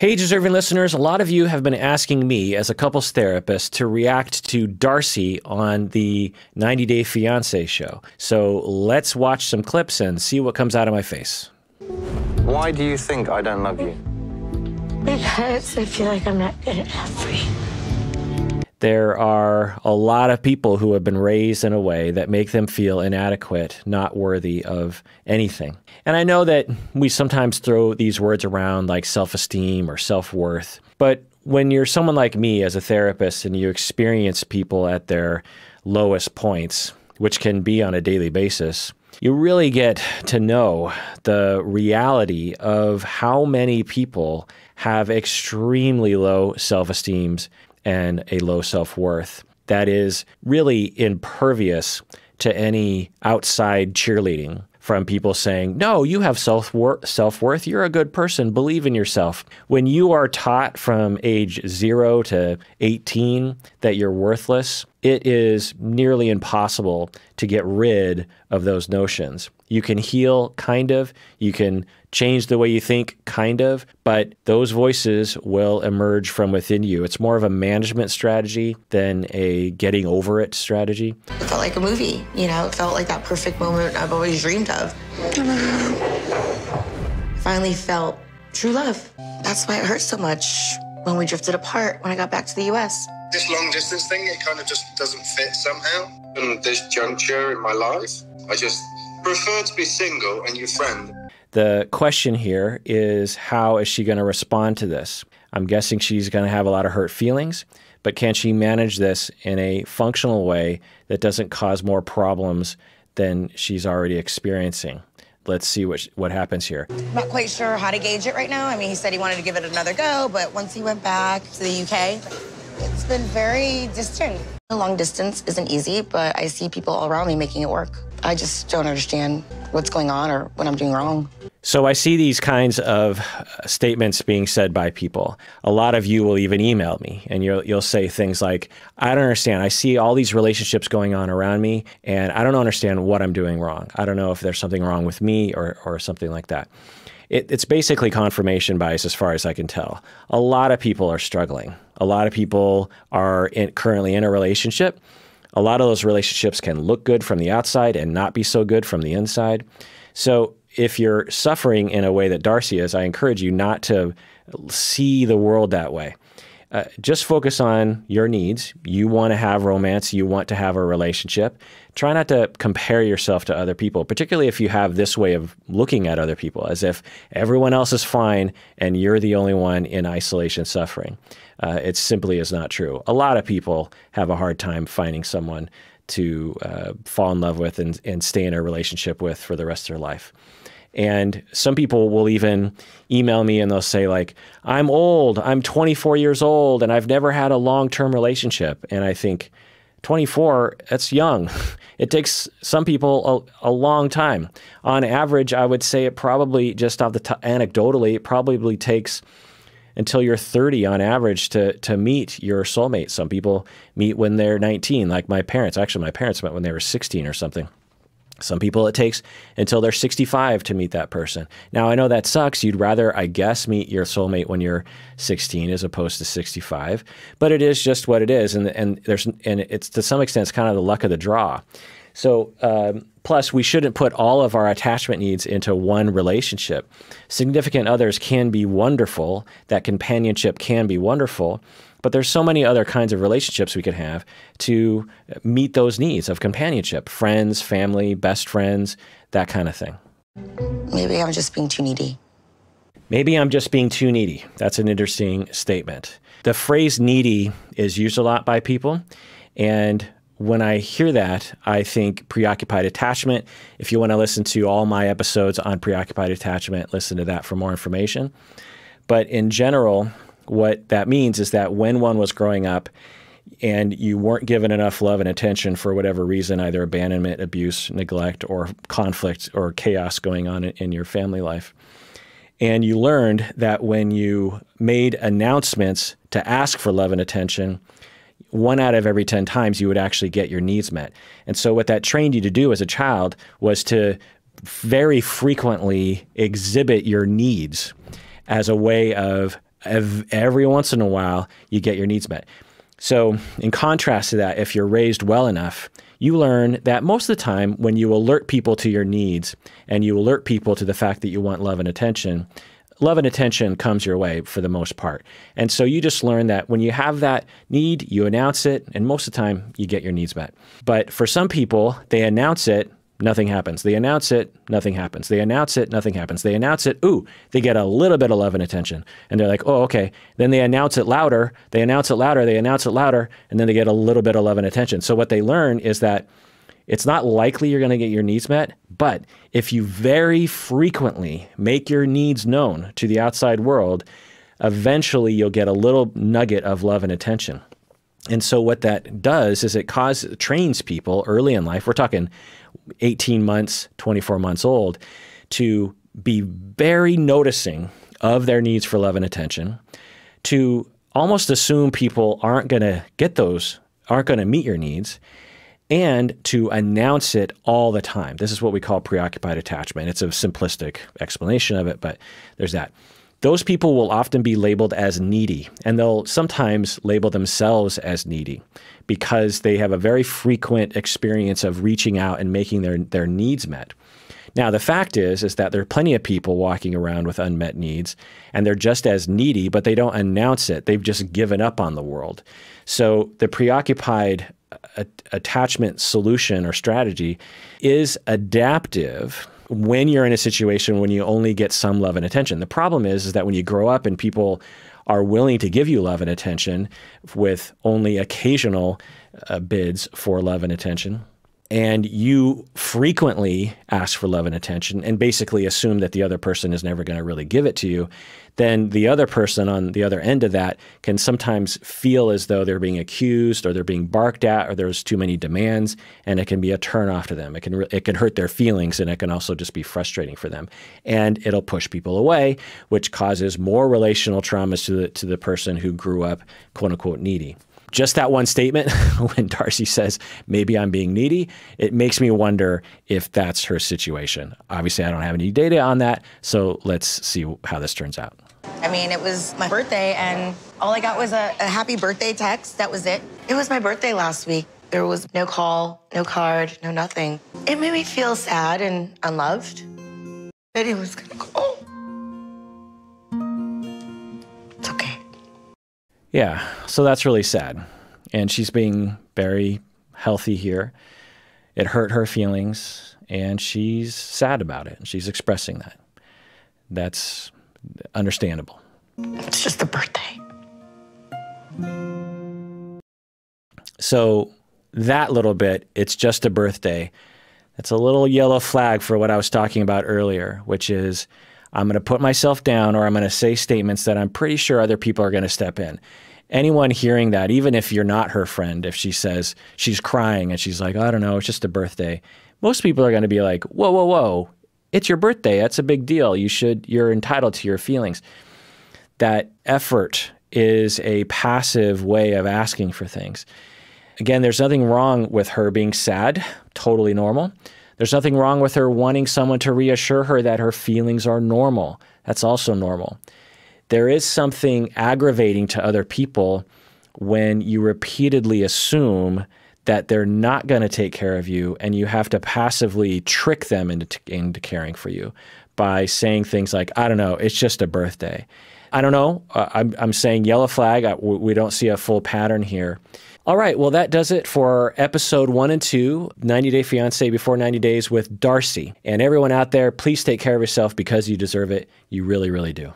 Hey, deserving listeners, a lot of you have been asking me as a couples therapist to react to Darcey on the 90 Day Fiancé show. So let's watch some clips and see what comes out of my face. Why do you think I don't love you? Because I feel like I'm not good enough for you. There are a lot of people who have been raised in a way that make them feel inadequate, not worthy of anything. And I know that we sometimes throw these words around like self-esteem or self-worth, but when you're someone like me as a therapist and you experience people at their lowest points, which can be on a daily basis, you really get to know the reality of how many people have extremely low self-esteems and a low self-worth that is really impervious to any outside cheerleading from people saying, no, you have self-worth, you're a good person, believe in yourself. When you are taught from age 0 to 18 that you're worthless, it is nearly impossible to get rid of those notions. You can heal, kind of. You can change the way you think, kind of. But those voices will emerge from within you. It's more of a management strategy than a getting over it strategy. It felt like a movie, you know? It felt like that perfect moment I've always dreamed of. Finally felt true love. That's why it hurt so much when we drifted apart when I got back to the U.S. This long distance thing, it kind of just doesn't fit somehow. In this juncture in my life, I just prefer to be single and your friend. The question here is, how is she going to respond to this? I'm guessing she's going to have a lot of hurt feelings, but can she manage this in a functional way that doesn't cause more problems than she's already experiencing? Let's see what happens here. I'm not quite sure how to gauge it right now. I mean, he said he wanted to give it another go, but once he went back to the UK, it's been very distant. Long distance isn't easy, but I see people all around me making it work. I just don't understand what's going on or what I'm doing wrong. So I see these kinds of statements being said by people. A lot of you will even email me and you'll say things like, I don't understand. I see all these relationships going on around me and I don't understand what I'm doing wrong. I don't know if there's something wrong with me or something like that. It's basically confirmation bias as far as I can tell. A lot of people are struggling. A lot of people are currently in a relationship. A lot of those relationships can look good from the outside and not be so good from the inside. So if you're suffering in a way that Darcey is, I encourage you not to see the world that way. Just focus on your needs. You want to have romance. You want to have a relationship. Try not to compare yourself to other people, particularly if you have this way of looking at other people, as if everyone else is fine and you're the only one in isolation suffering. It simply is not true. A lot of people have a hard time finding someone to fall in love with and stay in a relationship with for the rest of their life. And some people will even email me and they'll say like, I'm old, I'm 24 years old, and I've never had a long-term relationship. And I think 24, that's young. It takes some people a long time. On average, I would say it probably, just off the anecdotally, it probably takes until you're 30 on average to meet your soulmate. Some people meet when they're 19, like my parents. Actually, my parents met when they were 16 or something. Some people it takes until they're 65 to meet that person. Now, I know that sucks. You'd rather, I guess, meet your soulmate when you're 16 as opposed to 65, but it is just what it is. And it's to some extent, it's kind of the luck of the draw. So plus, we shouldn't put all of our attachment needs into one relationship. Significant others can be wonderful. That companionship can be wonderful. But there's so many other kinds of relationships we could have to meet those needs of companionship. Friends, family, best friends, that kind of thing. Maybe I'm just being too needy. Maybe I'm just being too needy. That's an interesting statement. The phrase needy is used a lot by people. And when I hear that, I think preoccupied attachment. If you want to listen to all my episodes on preoccupied attachment, listen to that for more information. But in general, what that means is that when one was growing up and you weren't given enough love and attention for whatever reason, either abandonment, abuse, neglect, or conflict or chaos going on in your family life, and you learned that when you made announcements to ask for love and attention, 1 out of every 10 times you would actually get your needs met. And so what that trained you to do as a child was to very frequently exhibit your needs as a way of every once in a while, you get your needs met. So in contrast to that, if you're raised well enough, you learn that most of the time when you alert people to your needs and you alert people to the fact that you want love and attention comes your way for the most part. And so you just learn that when you have that need, you announce it, and most of the time you get your needs met. But for some people, they announce it, nothing happens. They announce it, nothing happens. They announce it, nothing happens. They announce it, ooh, they get a little bit of love and attention. And they're like, oh, okay. Then they announce it louder, they announce it louder, they announce it louder, and then they get a little bit of love and attention. So what they learn is that it's not likely you're going to get your needs met, but if you very frequently make your needs known to the outside world, eventually you'll get a little nugget of love and attention. And so what that does is it trains people early in life, we're talking 18 months, 24 months old, to be very noticing of their needs for love and attention, to almost assume people aren't going to get those, aren't going to meet your needs, and to announce it all the time. This is what we call preoccupied attachment. It's a simplistic explanation of it, but there's that. Those people will often be labeled as needy, and they'll sometimes label themselves as needy because they have a very frequent experience of reaching out and making their needs met. Now, the fact is that there are plenty of people walking around with unmet needs, and they're just as needy, but they don't announce it. They've just given up on the world. So the preoccupied attachment solution or strategy is adaptive when you're in a situation when you only get some love and attention. The problem is that when you grow up and people are willing to give you love and attention with only occasional bids for love and attention, and you frequently ask for love and attention and basically assume that the other person is never going to really give it to you, then the other person on the other end of that can sometimes feel as though they're being accused or they're being barked at or there's too many demands, and it can be a turnoff to them. It can hurt their feelings, and it can also just be frustrating for them. And it'll push people away, which causes more relational traumas to the person who grew up, quote unquote, needy. Just that one statement, when Darcey says, maybe I'm being needy, it makes me wonder if that's her situation. Obviously, I don't have any data on that, so let's see how this turns out. I mean, it was my birthday, and all I got was a happy birthday text. That was it. It was my birthday last week. There was no call, no card, no nothing. It made me feel sad and unloved that he was gonna call. It's okay. Yeah, so that's really sad. And she's being very healthy here. It hurt her feelings, and she's sad about it. And she's expressing that. That's understandable. It's just a birthday. So that little bit, it's just a birthday. That's a little yellow flag for what I was talking about earlier, which is I'm going to put myself down, or I'm going to say statements that I'm pretty sure other people are going to step in. Anyone hearing that, even if you're not her friend, if she says she's crying and she's like, I don't know, it's just a birthday, most people are going to be like, whoa, whoa, whoa, it's your birthday. That's a big deal. You're entitled to your feelings. That effort is a passive way of asking for things. Again, there's nothing wrong with her being sad, totally normal. There's nothing wrong with her wanting someone to reassure her that her feelings are normal. That's also normal. There is something aggravating to other people when you repeatedly assume that they're not going to take care of you, and you have to passively trick them into caring for you by saying things like, I don't know, it's just a birthday. I don't know. I'm saying yellow flag. We don't see a full pattern here. All right, well, that does it for episode 1 and 2, 90 Day Fiancé Before 90 Days with Darcey. And everyone out there, please take care of yourself because you deserve it. You really, really do.